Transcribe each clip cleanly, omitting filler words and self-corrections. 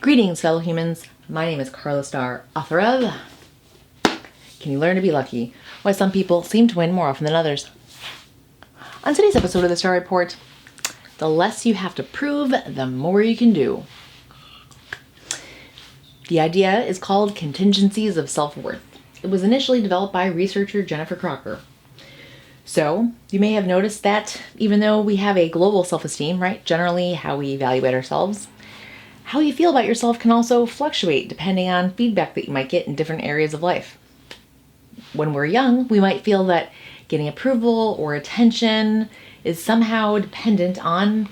Greetings, fellow humans. My name is Carla Starr, author of Can You Learn to Be Lucky? Why Some People Seem to Win More Often Than Others. On today's episode of the Star Report, the less you have to prove, the more you can do. The idea is called contingencies of self-worth. It was initially developed by researcher Jennifer Crocker. So, you may have noticed that even though we have a global self-esteem, right, generally how we evaluate ourselves, how you feel about yourself can also fluctuate depending on feedback that you might get in different areas of life. When we're young, we might feel that getting approval or attention is somehow dependent on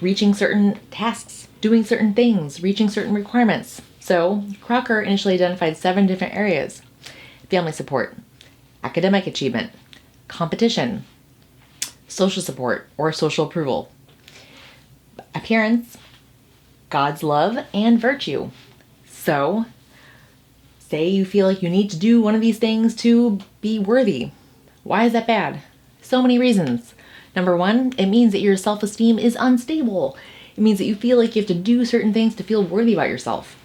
reaching certain tasks, doing certain things, reaching certain requirements. So, Crocker initially identified 7 different areas: family support, academic achievement, competition, social support or social approval, appearance, God's love, and virtue. So, say you feel like you need to do one of these things to be worthy. Why is that bad? So many reasons. Number 1, it means that your self-esteem is unstable. It means that you feel like you have to do certain things to feel worthy about yourself.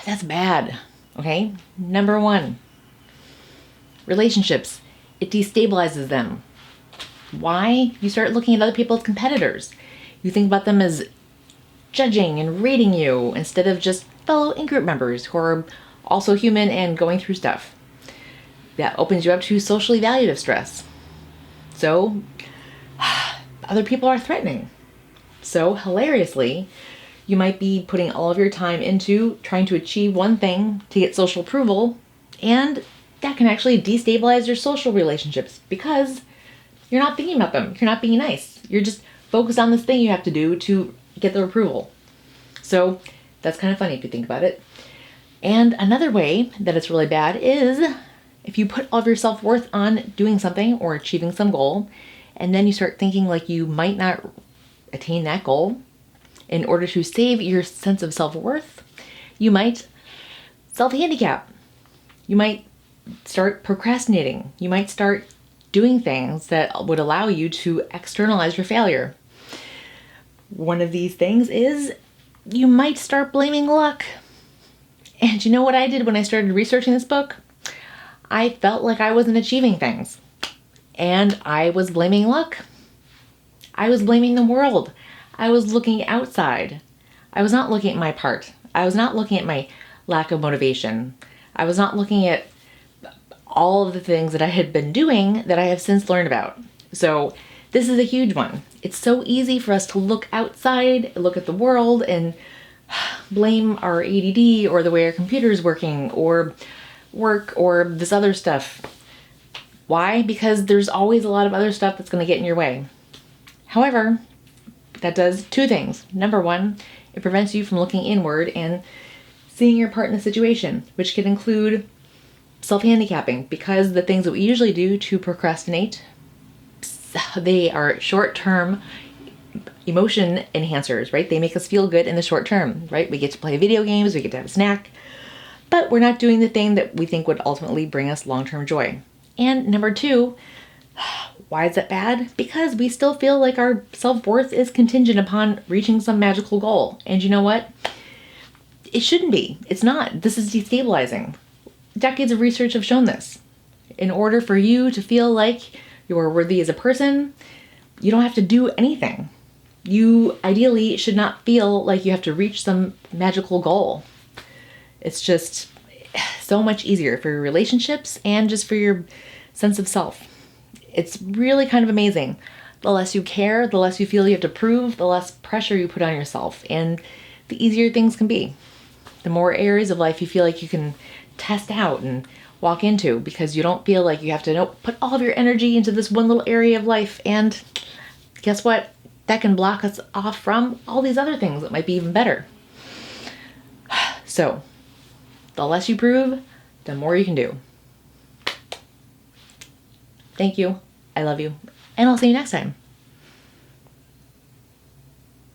That's bad, okay? Number 1, relationships. It destabilizes them. Why? You start looking at other people as competitors. You think about them as judging and rating you instead of just fellow in-group members who are also human and going through stuff. That opens you up to social evaluative stress. So, other people are threatening. So, hilariously, you might be putting all of your time into trying to achieve one thing to get social approval, and that can actually destabilize your social relationships because you're not thinking about them. You're not being nice. You're just focused on this thing you have to do to get their approval. So that's kind of funny if you think about it. And another way that it's really bad is if you put all of your self-worth on doing something or achieving some goal, and then you start thinking like you might not attain that goal. In order to save your sense of self-worth, you might self-handicap. You might start procrastinating. You might start doing things that would allow you to externalize your failure. One of these things is you might start blaming luck. And you know what I did when I started researching this book? I felt like I wasn't achieving things. And I was blaming luck. I was blaming the world. I was looking outside. I was not looking at my part. I was not looking at my lack of motivation. I was not looking at all of the things that I had been doing that I have since learned about. So this is a huge one. It's so easy for us to look outside, look at the world, and blame our ADD or the way our computer is working or work or this other stuff. Why? Because there's always a lot of other stuff that's going to get in your way. However, that does 2 things. Number 1, it prevents you from looking inward and seeing your part in the situation, which can include self-handicapping, because the things that we usually do to procrastinate, they are short-term emotion enhancers, right? They make us feel good in the short term, right? We get to play video games, we get to have a snack, but we're not doing the thing that we think would ultimately bring us long-term joy. And number 2, why is that bad? Because we still feel like our self-worth is contingent upon reaching some magical goal. And you know what? It shouldn't be. It's not. This is destabilizing. Decades of research have shown this. In order for you to feel like you're worthy as a person, you don't have to do anything. You ideally should not feel like you have to reach some magical goal. It's just so much easier for your relationships and just for your sense of self. It's really kind of amazing. The less you care, the less you feel you have to prove, the less pressure you put on yourself, and the easier things can be. The more areas of life you feel like you can test out and walk into because you don't feel like you have to put all of your energy into this one little area of life. And guess what? That can block us off from all these other things that might be even better. So, the less you prove, the more you can do. Thank you. I love you. And I'll see you next time.